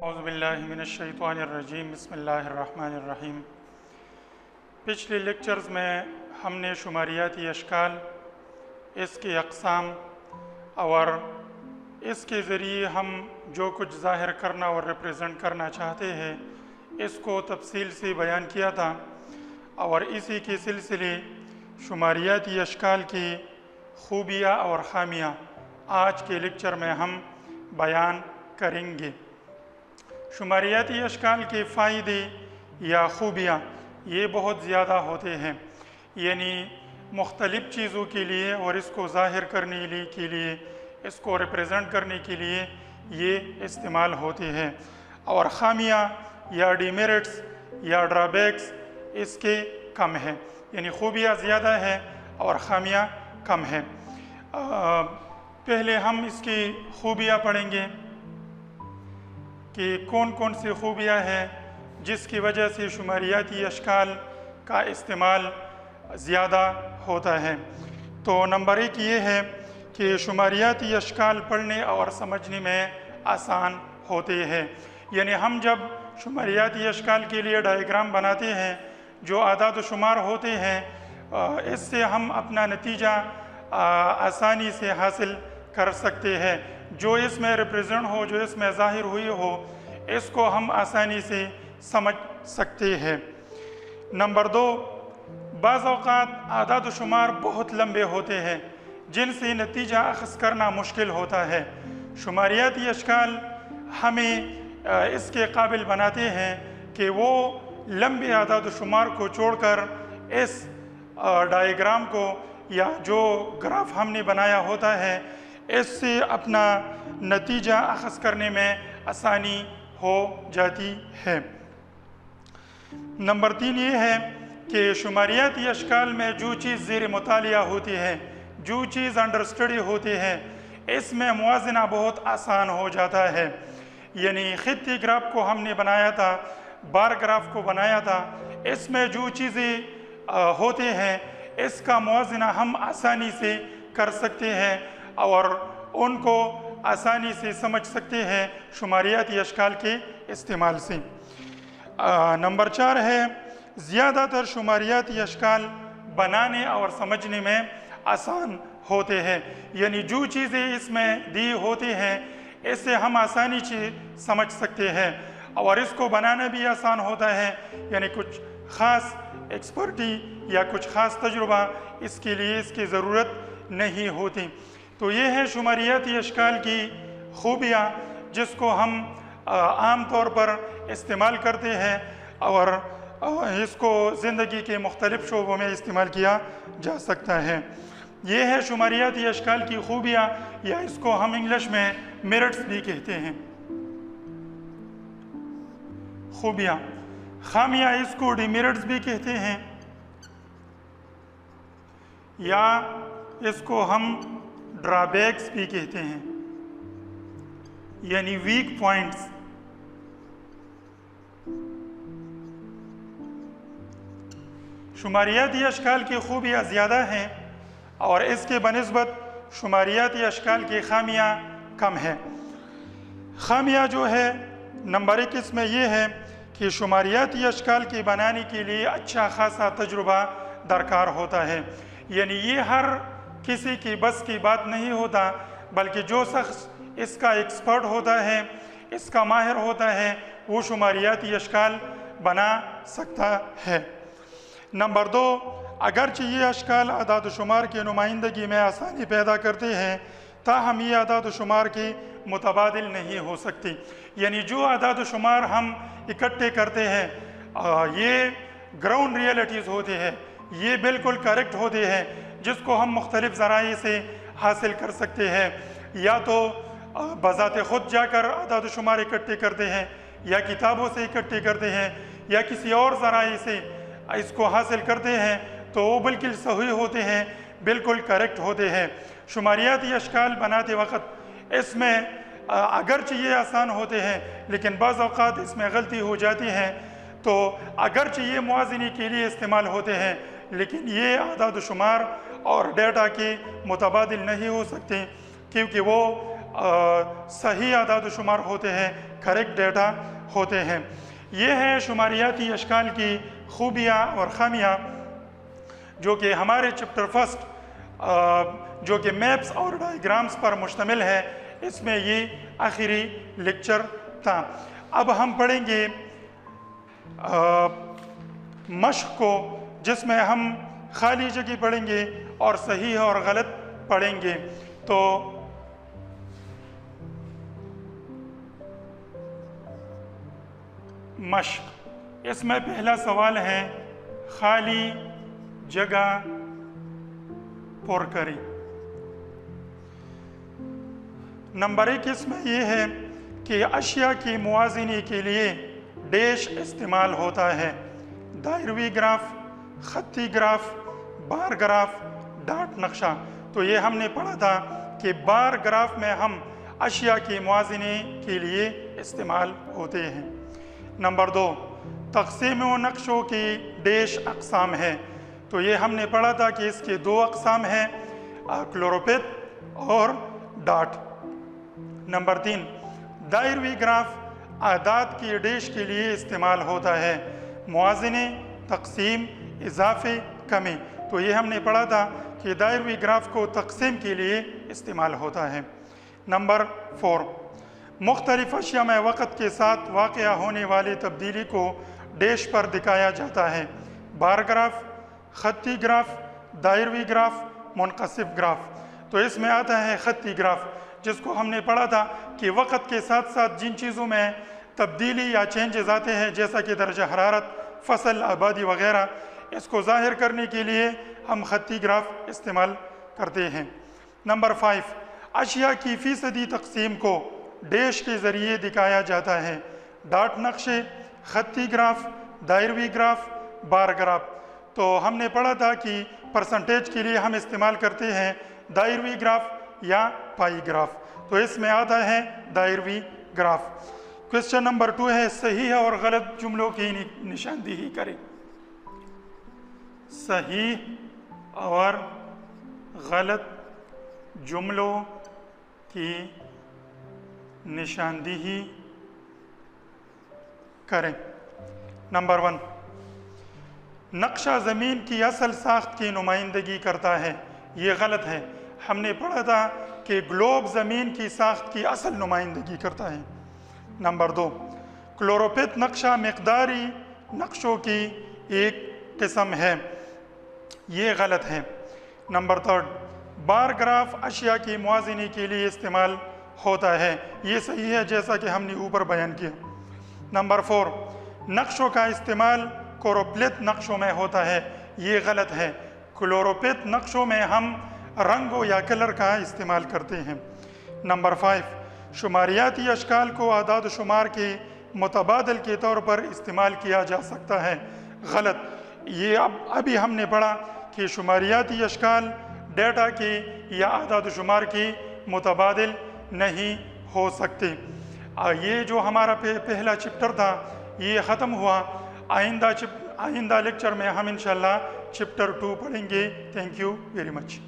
اعوذ باللہ من الشیطان الرجیم بسم اللہ الرحمن الرحیم۔ پچھلے لیکچرز میں ہم نے شماریاتی اشکال، اس کے اقسام اور اس کے ذریعے ہم جو کچھ ظاہر کرنا اور ریپریزنٹ کرنا چاہتے ہیں اس کو تفصیل سے بیان کیا تھا، اور اسی کے سلسلے شماریاتی اشکال کی خوبیاں اور خامیاں آج کے لیکچر میں ہم بیان کریں گے۔ شماریاتی اشکال کے فائدے یا خوبیاں یہ بہت زیادہ ہوتے ہیں، یعنی مختلف چیزوں کے لیے اور اس کو ظاہر کرنے کے لیے، اس کو ریپریزنٹ کرنے کے لیے یہ استعمال ہوتے ہیں، اور خامیاں یا ڈیمیرٹس یا ڈرابیکس اس کے کم ہیں، یعنی خوبیاں زیادہ ہیں اور خامیاں کم ہیں۔ پہلے ہم اس کی خوبیاں پڑھیں گے کہ کون کون سی خوبیاں ہیں جس کی وجہ سے شماریاتی اشکال کا استعمال زیادہ ہوتا ہے۔ تو نمبر 1 یہ ہے کہ شماریاتی اشکال پڑھنے اور سمجھنے میں آسان ہوتے ہیں، یعنی ہم جب شماریاتی اشکال کے لیے ڈائیگرام بناتے ہیں، جو اعداد و شمار ہوتے ہیں، اس سے ہم اپنا نتیجہ آسانی سے حاصل کر سکتے ہیں۔ جو اس میں ریپریزنٹ ہو، جو اس میں ظاہر ہوئی ہو، اس کو ہم آسانی سے سمجھ سکتے ہیں۔ نمبر 2، بعض اوقات اعداد و شمار بہت لمبے ہوتے ہیں جن سے نتیجہ اخذ کرنا مشکل ہوتا ہے۔ شماریاتی اشکال ہمیں اس کے قابل بناتے ہیں کہ وہ لمبے اعداد و شمار کو چھوڑ کر اس ڈائیگرام کو یا جو گراف ہم نے بنایا ہوتا ہے اس سے اپنا نتیجہ اخذ کرنے میں آسانی ہو جاتی ہے۔ نمبر 3 یہ ہے کہ شماریاتی اشکال میں جو چیز زیر مطالعہ ہوتی ہے، جو چیز انڈر اسٹڈی ہوتی ہے، اس میں موازنہ بہت آسان ہو جاتا ہے۔ یعنی خطی گراف کو ہم نے بنایا تھا، بار گراف کو بنایا تھا، اس میں جو چیزیں ہوتے ہیں اس کا موازنہ ہم آسانی سے کر سکتے ہیں اور ان کو آسانی سے سمجھ سکتے ہیں شماریاتی اشکال کے استعمال سے۔ نمبر 4 ہے، زیادہ تر شماریاتی اشکال بنانے اور سمجھنے میں آسان ہوتے ہیں، یعنی جو چیزیں اس میں دی ہوتی ہیں اسے ہم آسانی سے سمجھ سکتے ہیں اور اس کو بنانا بھی آسان ہوتا ہے، یعنی کچھ خاص ایکسپرٹی یا کچھ خاص تجربہ اس کے لیے اس کی ضرورت نہیں ہوتی۔ تو یہ ہے شماریاتی اشکال کی خوبیاں جس کو ہم عام طور پر استعمال کرتے ہیں اور اس کو زندگی کے مختلف شعبوں میں استعمال کیا جا سکتا ہے۔ یہ ہے شماریاتی اشکال کی خوبیاں، یا اس کو ہم انگلش میں میرٹس بھی کہتے ہیں، خوبیاں۔ خامیاں اس کو ڈیمیرٹس بھی کہتے ہیں، یا اس کو ہم ڈرابیکس بھی کہتے ہیں، یعنی ویک پوائنٹس۔ شماریاتی اشکال کی خوبیاں زیادہ ہیں اور اس کے بنسبت شماریاتی اشکال کی خامیاں کم ہیں۔ خامیاں جو ہے نمبر 1 اس میں یہ ہے کہ شماریاتی اشکال کے بنانے کے لیے اچھا خاصا تجربہ درکار ہوتا ہے، یعنی یہ ہر کسی کی بس کی بات نہیں ہوتا، بلکہ جو شخص اس کا ایکسپرٹ ہوتا ہے، اس کا ماہر ہوتا ہے، وہ شماریاتی اشکال بنا سکتا ہے۔ نمبر 2، اگرچہ یہ اشکال اعداد و شمار کی نمائندگی میں آسانی پیدا کرتے ہیں، تاہم یہ اعداد و شمار کی متبادل نہیں ہو سکتی، یعنی جو اعداد و شمار ہم اکٹھے کرتے ہیں یہ گراؤنڈ ریئلٹیز ہوتے ہیں، یہ بالکل کریکٹ ہوتے ہیں، جس کو ہم مختلف ذرائع سے حاصل کر سکتے ہیں، یا تو بذات خود جا کر اعداد و شمار اکٹھے کرتے ہیں، یا کتابوں سے اکٹھے کرتے ہیں، یا کسی اور ذرائع سے اس کو حاصل کرتے ہیں، تو وہ بالکل صحیح ہوتے ہیں، بالکل کریکٹ ہوتے ہیں۔ شماریاتی اشکال بناتے وقت اس میں اگرچہ یہ آسان ہوتے ہیں لیکن بعض اوقات اس میں غلطی ہو جاتی ہے، تو اگرچہ یہ موازنے کے لیے استعمال ہوتے ہیں لیکن یہ اعداد و شمار اور ڈیٹا کے متبادل نہیں ہو سکتے، کیونکہ وہ صحیح اعداد و شمار ہوتے ہیں، کریکٹ ڈیٹا ہوتے ہیں۔ یہ ہے شماریاتی اشکال کی خوبیاں اور خامیاں جو کہ ہمارے چپٹر فرسٹ جو کہ میپس اور ڈائیگرامز پر مشتمل ہے، اس میں یہ آخری لیکچر تھا۔ اب ہم پڑھیں گے مشق کو، جس میں ہم خالی جگہ پڑھیں گے اور صحیح اور غلط پڑھیں گے۔ تو مشق، اس میں پہلا سوال ہے خالی جگہ پر کریں۔ نمبر 1 اس میں یہ ہے کہ اشیاء کی موازنے کے لیے ڈیش استعمال ہوتا ہے۔ دائروی گراف، خطی گراف، بار گراف، ڈاٹ نقشہ۔ تو یہ ہم نے پڑھا تھا کہ بار گراف میں ہم اشیاء کے موازنے کے لیے استعمال ہوتے ہیں۔ نمبر 2 تقسیم و نقشوں کی ڈیش اقسام ہے۔ تو یہ ہم نے پڑھا تھا کہ اس کے 2 اقسام ہیں، کلوروپت اور ڈاٹ۔ نمبر 3 دائروی گراف اعداد کی ڈیش کے لیے استعمال ہوتا ہے، موازنے، تقسیم، اضافے، کمی۔ تو یہ ہم نے پڑھا تھا کہ دائروی گراف کو تقسیم کے لیے استعمال ہوتا ہے۔ نمبر 4 مختلف اشیاء میں وقت کے ساتھ واقع ہونے والی تبدیلی کو ڈیش پر دکھایا جاتا ہے، بار گراف، خطی گراف، دائروی گراف، منقسم گراف۔ تو اس میں آتا ہے خطی گراف، جس کو ہم نے پڑھا تھا کہ وقت کے ساتھ ساتھ جن چیزوں میں تبدیلی یا چینجز آتے ہیں، جیسا کہ درجہ حرارت، فصل، آبادی وغیرہ، اس کو ظاہر کرنے کے لیے ہم خطی گراف استعمال کرتے ہیں۔ نمبر 5 اشیاء کی فیصدی تقسیم کو ڈیش کے ذریعے دکھایا جاتا ہے، ڈاٹ نقشے، خطی گراف، دائروی گراف، بار گراف۔ تو ہم نے پڑھا تھا کہ پرسنٹیج کے لیے ہم استعمال کرتے ہیں دائروی گراف یا پائی گراف۔ تو اس میں آتا ہے دائروی گراف۔ کوسچن نمبر 2 ہے صحیح اور غلط جملوں کی نشاندہی کریں۔ صحیح اور غلط جملوں کی نشاندہی کریں۔ نمبر 1 نقشہ زمین کی اصل ساخت کی نمائندگی کرتا ہے۔ یہ غلط ہے۔ ہم نے پڑھا تھا کہ گلوب زمین کی ساخت کی اصل نمائندگی کرتا ہے۔ نمبر 2 کلوروپت نقشہ مقداری نقشوں کی ایک قسم ہے۔ یہ غلط ہے۔ نمبر 3 بار گراف اشیاء کی موازنے کے لیے استعمال ہوتا ہے۔ یہ صحیح ہے، جیسا کہ ہم نے اوپر بیان کیا۔ نمبر 4 نقشوں کا استعمال کلوروپت نقشوں میں ہوتا ہے۔ یہ غلط ہے۔ کلوروپت نقشوں میں ہم رنگوں یا کلر کا استعمال کرتے ہیں۔ نمبر 5 شماریاتی اشکال کو اعداد و شمار کے متبادل کے طور پر استعمال کیا جا سکتا ہے۔ غلط۔ یہ ابھی ہم نے پڑھا کہ شماریاتی اشکال ڈیٹا کے یا اعداد و شمار کی متبادل نہیں ہو سکتے۔ یہ جو ہمارا پہلا چپٹر تھا یہ ختم ہوا۔ آئندہ لیکچر میں ہم انشاءاللہ چپٹر 2 پڑھیں گے۔ Thank you very much.